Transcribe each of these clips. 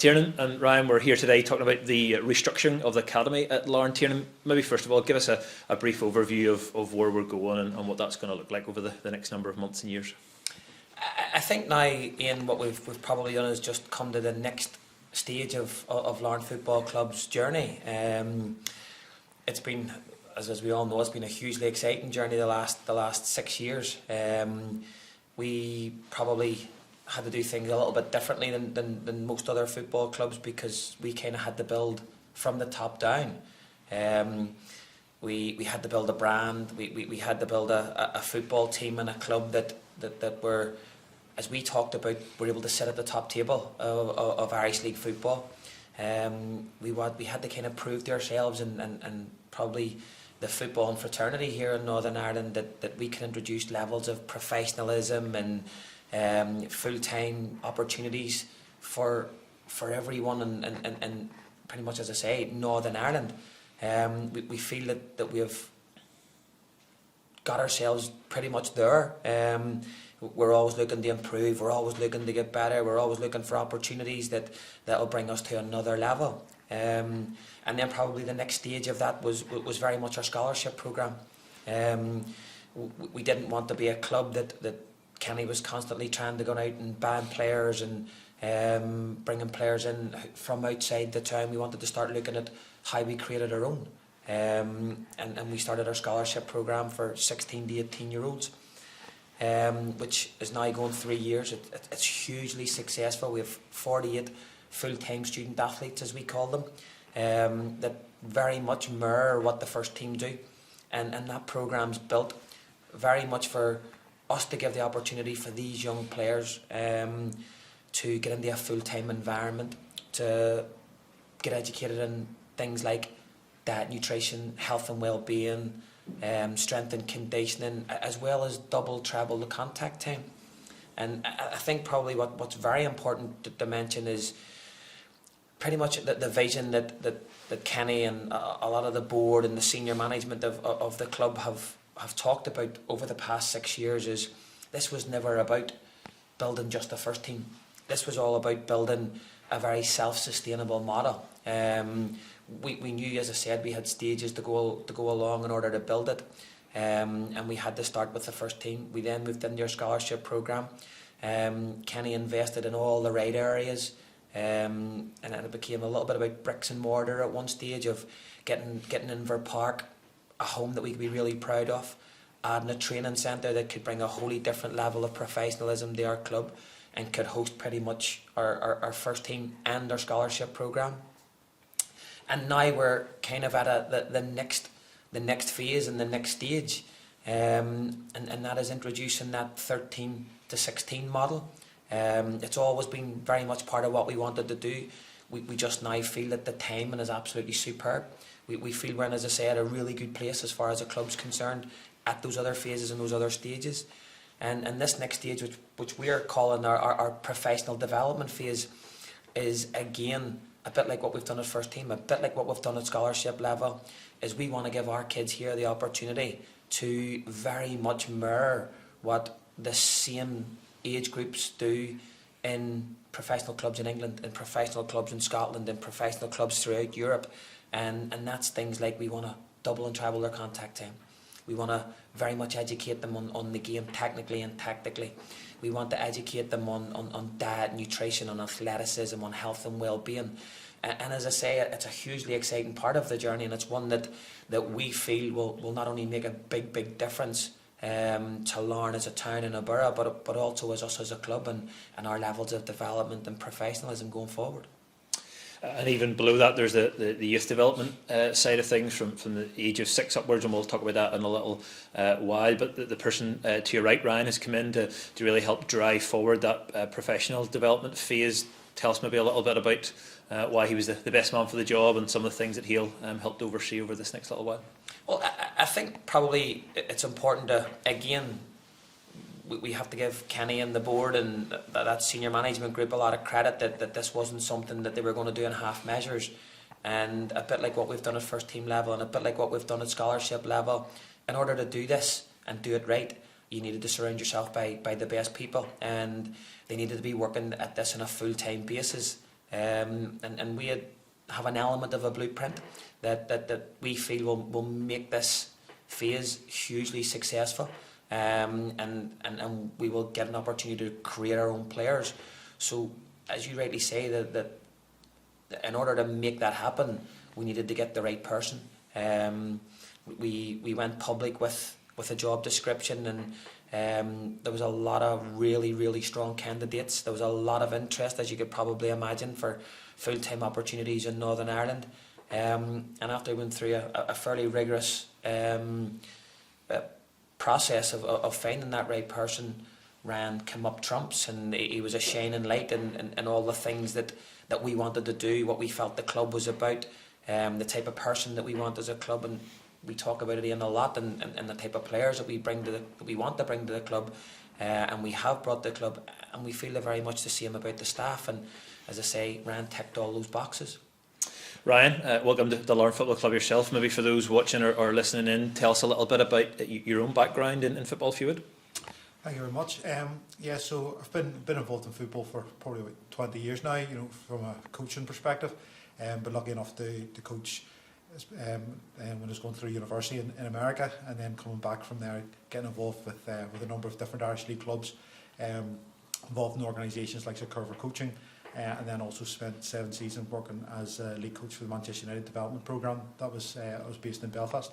Tiernan and Ryan, we're here today talking about the restructuring of the Academy at Larne. Tiernan, maybe first of all, give us a brief overview of where we're going and what that's going to look like over the next number of months and years. I think now, Ian, what we've probably done is just come to the next stage of Larne Football Club's journey. It's been, as we all know, it's been a hugely exciting journey the last 6 years. We probably had to do things a little bit differently than most other football clubs, because we kind of had to build from the top down. We had to build a brand. We had to build a football team and a club that were, as we talked about, were able to sit at the top table of Irish League football. We had to kind of prove to ourselves and probably the football and fraternity here in Northern Ireland that we can introduce levels of professionalism and full-time opportunities for everyone and pretty much, as I say, Northern Ireland. We feel that we have got ourselves pretty much there. We're always looking to improve, we're always looking to get better, we're always looking for opportunities that will bring us to another level. And then probably the next stage of that was very much our scholarship programme. We didn't want to be a club that Kenny was constantly trying to go out and ban players and bringing players in from outside the town. We wanted to start looking at how we created our own. And we started our scholarship programme for 16 to 18 year olds, which is now going 3 years. It's hugely successful. We have 48 full-time student athletes, as we call them, that very much mirror what the first team do. And that programme's built very much for us to give the opportunity for these young players to get into a full-time environment, to get educated in things like diet, nutrition, health and well-being, strength and conditioning, as well as double, treble the contact time. And I think probably what's very important to mention is pretty much the vision that Kenny and a lot of the board and the senior management of the club have talked about over the past 6 years. Is this was never about building just the first team. This was all about building a very self-sustainable model. We knew, as I said, we had stages to go along in order to build it, and we had to start with the first team. We then moved into our scholarship programme. Kenny invested in all the right areas, and it became a little bit about bricks and mortar at one stage, of getting Inver Park a home that we could be really proud of, adding a training centre that could bring a wholly different level of professionalism to our club and could host pretty much our first team and our scholarship programme. And now we're kind of at the next phase and the next stage, and that is introducing that 13 to 16 model. It's always been very much part of what we wanted to do. We just now feel that the timing is absolutely superb. We feel we're in, as I said, a really good place as far as the club's concerned at those other phases and those other stages. And this next stage, which we are calling our professional development phase, is again a bit like what we've done at first team, a bit like what we've done at scholarship level. Is we want to give our kids here the opportunity to very much mirror what the same age groups do in professional clubs in England, in professional clubs in Scotland, in professional clubs throughout Europe. And that's things like we want to double and treble their contact time. We want to very much educate them on the game technically and tactically. We want to educate them on diet, nutrition, on athleticism, on health and well-being. And as I say, it's a hugely exciting part of the journey, and it's one that we feel will not only make a big difference to Larne as a town and a borough, but also as us as a club and our levels of development and professionalism going forward. And even below that, there's the youth development side of things from the age of 6 upwards, and we'll talk about that in a little while. But the person to your right, Ryan, has come in to really help drive forward that professional development phase. Tell us maybe a little bit about why he was the best man for the job and some of the things that he'll help to oversee over this next little while. Well, I think probably it's important to, again, we have to give Kenny and the board and that senior management group a lot of credit that this wasn't something that they were going to do in half measures. And a bit like what we've done at first team level and a bit like what we've done at scholarship level, in order to do this and do it right, you needed to surround yourself by the best people, and they needed to be working at this on a full-time basis. and we have an element of a blueprint that we feel will make this phase hugely successful, and we will get an opportunity to create our own players. So, as you rightly say, that in order to make that happen, we needed to get the right person. We went public with a job description, and there was a lot of really strong candidates. There was a lot of interest, as you could probably imagine, for full-time opportunities in Northern Ireland. And after we went through a fairly rigorous process of finding that right person, Ryan came up trumps, and he was a shining light in all the things that we wanted to do, what we felt the club was about, the type of person that we want as a club, and we talk about it Ian a lot, and the type of players that we want to bring to the club, and we have brought the club, and we feel very much the same about the staff. And as I say, Ryan ticked all those boxes. Ryan, welcome to the Larne Football Club yourself. Maybe for those watching or listening in, tell us a little bit about your own background in football, if you would. Thank you very much. So I've been involved in football for probably about 20 years now, from a coaching perspective, but lucky enough to coach when I was going through university in America, and then coming back from there, getting involved with a number of different Irish League clubs, involved in organisations like Curver Coaching, and then also spent 7 seasons working as a league coach for the Manchester United development programme. That was I was based in Belfast.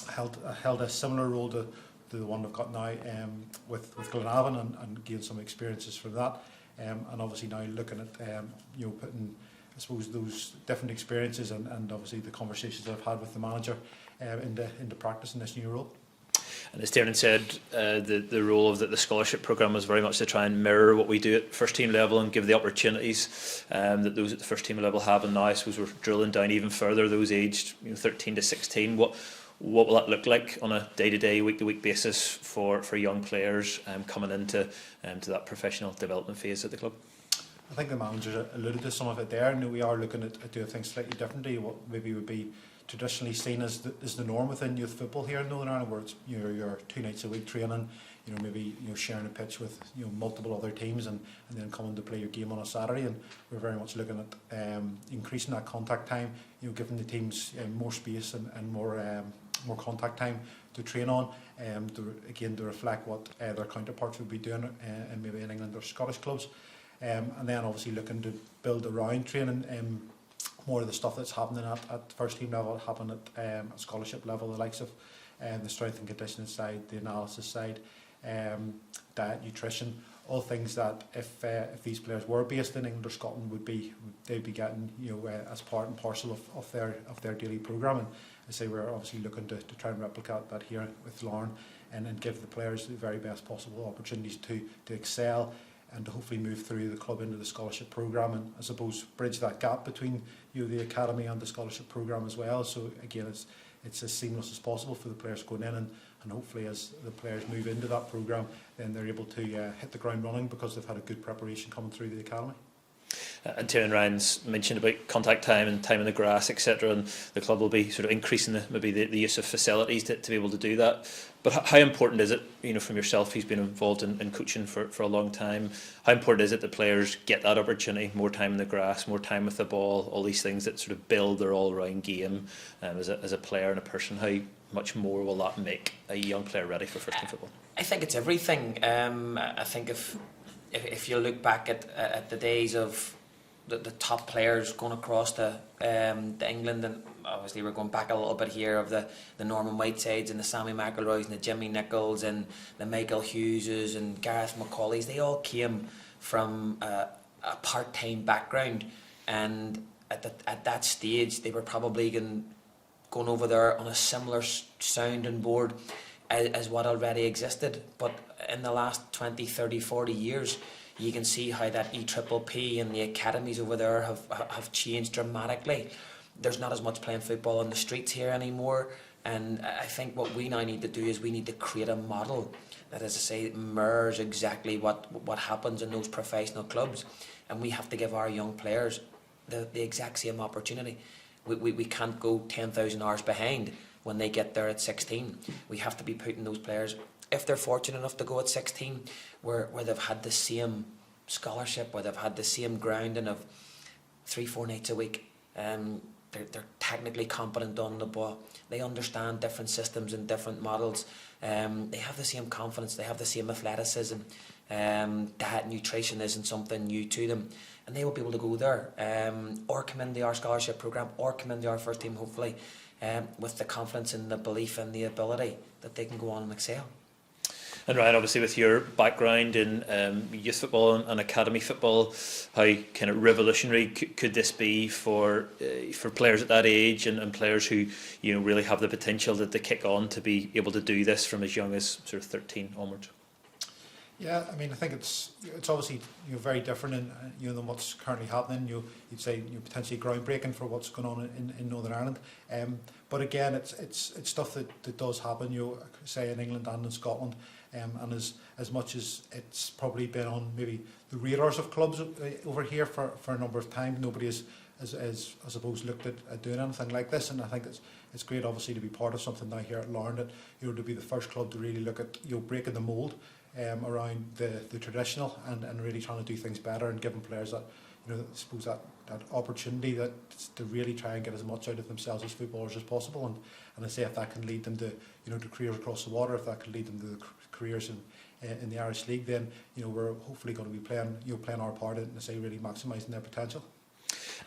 Held a similar role to the one I've got now with Glenavon, and gained some experiences from that, and obviously now looking at putting, I suppose, those different experiences and obviously the conversations that I've had with the manager into practice in this new role. And as Tiernan said, the role of the scholarship programme was very much to try and mirror what we do at first team level and give the opportunities that those at the first team level have. And now I suppose we're drilling down even further, those aged 13 to 16. What will that look like on a day-to-day, week-to-week basis for young players coming into to that professional development phase at the club? I think the manager alluded to some of it there. We are looking at doing things slightly differently. What maybe would be traditionally seen as the norm within youth football here in Northern Ireland, where it's you're 2 nights a week training, maybe sharing a pitch with multiple other teams, and then coming to play your game on a Saturday. And we're very much looking at increasing that contact time, giving the teams more space and more contact time to train on, to reflect what their counterparts would be doing maybe in England or Scottish clubs, and then obviously looking to build around training. More of the stuff that's happening at first team level happen at scholarship level, the likes of the strength and conditioning side, the analysis side, diet, nutrition, all things that if these players were based in England or Scotland they'd be getting as part and parcel of their daily programme. And I say we're obviously looking to try and replicate that here with Larne, and give the players the very best possible opportunities to excel, and to hopefully move through the club into the scholarship programme, and I suppose bridge that gap between the academy and the scholarship programme as well. So again, it's as seamless as possible for the players going in, and hopefully as the players move into that programme, then they're able to hit the ground running because they've had a good preparation coming through the academy. And Tiernan, Ryan's mentioned about contact time and time in the grass, etc., and the club will be sort of increasing the use of facilities to be able to do that. But how important is it, from yourself, who's been involved in coaching for a long time, how important is it that players get that opportunity, more time in the grass, more time with the ball, all these things that sort of build their all-round game as a player and a person? How much more will that make a young player ready for first team football? I think it's everything. I think if you look back at the days of the top players going across to England, and obviously we're going back a little bit here, of the Norman Whitesides and the Sammy McIlroys and the Jimmy Nichols and the Michael Hugheses and Gareth McCaulays, they all came from a part-time background, and at that stage they were probably going over there on a similar sounding board as what already existed. But in the last 20, 30, 40 years, you can see how that EPPP and the academies over there have changed dramatically. There's not as much playing football on the streets here anymore, and I think what we now need to do is we need to create a model that, as I say, mirrors exactly what happens in those professional clubs, and we have to give our young players the exact same opportunity. We can't go 10,000 hours behind when they get there at 16. We have to be putting those players, if they're fortunate enough to go at 16, where they've had the same scholarship, where they've had the same grounding of 3-4 nights a week. They're technically competent on the ball. They understand different systems and different models. They have the same confidence. They have the same athleticism. Diet, nutrition isn't something new to them, and they will be able to go there, or come into our scholarship program, or come into our first team, hopefully, with the confidence and the belief and the ability that they can go on and excel. And Ryan, obviously with your background in youth football and academy football, how kind of revolutionary could this be for players at that age, and players who really have the potential that they kick on to be able to do this from as young as sort of 13 onwards? Yeah, I mean, I think it's obviously very different than what's currently happening. You'd say potentially groundbreaking for what's going on in Northern Ireland. But again, it's stuff that does happen. Say in England and in Scotland, and as much as it's probably been on maybe the radars of clubs over here for a number of times, nobody has I suppose looked at doing anything like this. And I think it's great, obviously, to be part of something now here at Larne, that to be the first club to really look at breaking the mould around the traditional, and really trying to do things better, and giving players that I suppose that opportunity to really try and get as much out of themselves as footballers as possible. And I say, if that can lead them to to careers across the water, if that can lead them to the careers in the Irish League, then we're hopefully going to be playing our part in, say, really maximising their potential.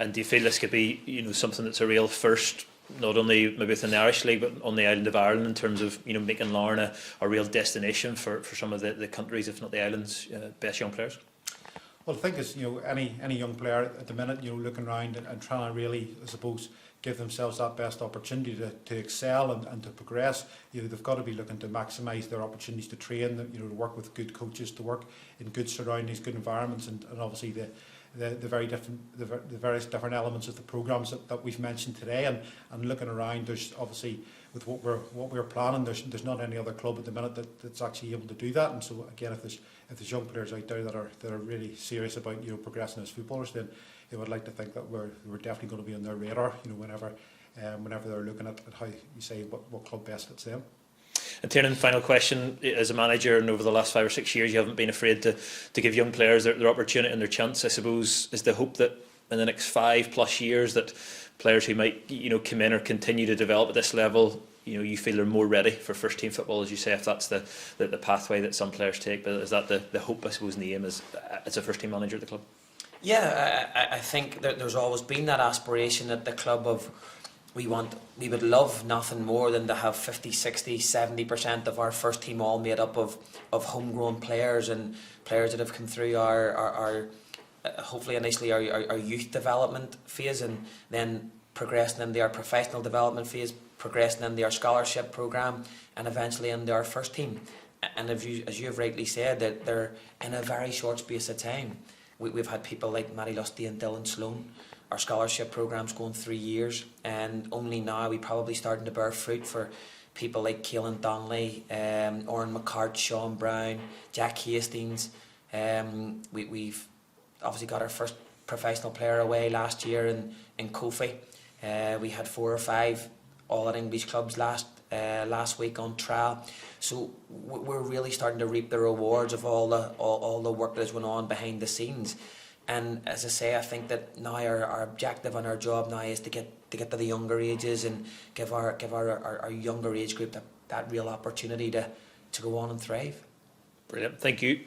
And do you feel this could be something that's a real first, not only maybe within the Irish League, but on the island of Ireland, in terms of making Larne a real destination for some of the countries, if not the islands, best young players? Well, I think as any young player at the minute, looking around and trying to really, I suppose, give themselves that best opportunity to excel and to progress. They've got to be looking to maximise their opportunities to train, to work with good coaches, to work in good surroundings, good environments, and obviously the various different elements of the programmes that we've mentioned today. And looking around, there's obviously, with what we're planning, there's not any other club at the minute that's actually able to do that. And so again, if there's young players out there that are really serious about progressing as footballers, then I would like to think that we're definitely going to be on their radar whenever they're looking at how you say what club best fits them. And Tiernan, final question: as a manager, and over the last 5 or 6 years, you haven't been afraid to give young players their opportunity and their chance. I suppose, is the hope that in the next 5+ years that players who might come in or continue to develop at this level, you feel are more ready for first team football, as you say, if that's the pathway that some players take? But is that the hope, I suppose, and the aim as a first team manager at the club? Yeah, I think that there's always been that aspiration at the club of we would love nothing more than to have 50, 60, 70% of our first team all made up of homegrown players, and players that have come through our hopefully initially our youth development phase, and then progressing into our professional development phase, progressing into our scholarship programme, and eventually into our first team. And as you have rightly said, that they're in a very short space of time. We've had people like Matty Lusty and Dylan Sloan. Our scholarship programme's going 3 years, and only now we probably starting to bear fruit for people like Caelan Donnelly, Oran McCart, Sean Brown, Jack Hastings. We've obviously got our first professional player away last year in Kofi. We had 4 or 5 all at English clubs last week on trial. So we're really starting to reap the rewards of all the work that's going on behind the scenes. And as I say, I think that now our objective and our job now is to get to the younger ages and give our younger age group that real opportunity to go on and thrive. Brilliant. Thank you.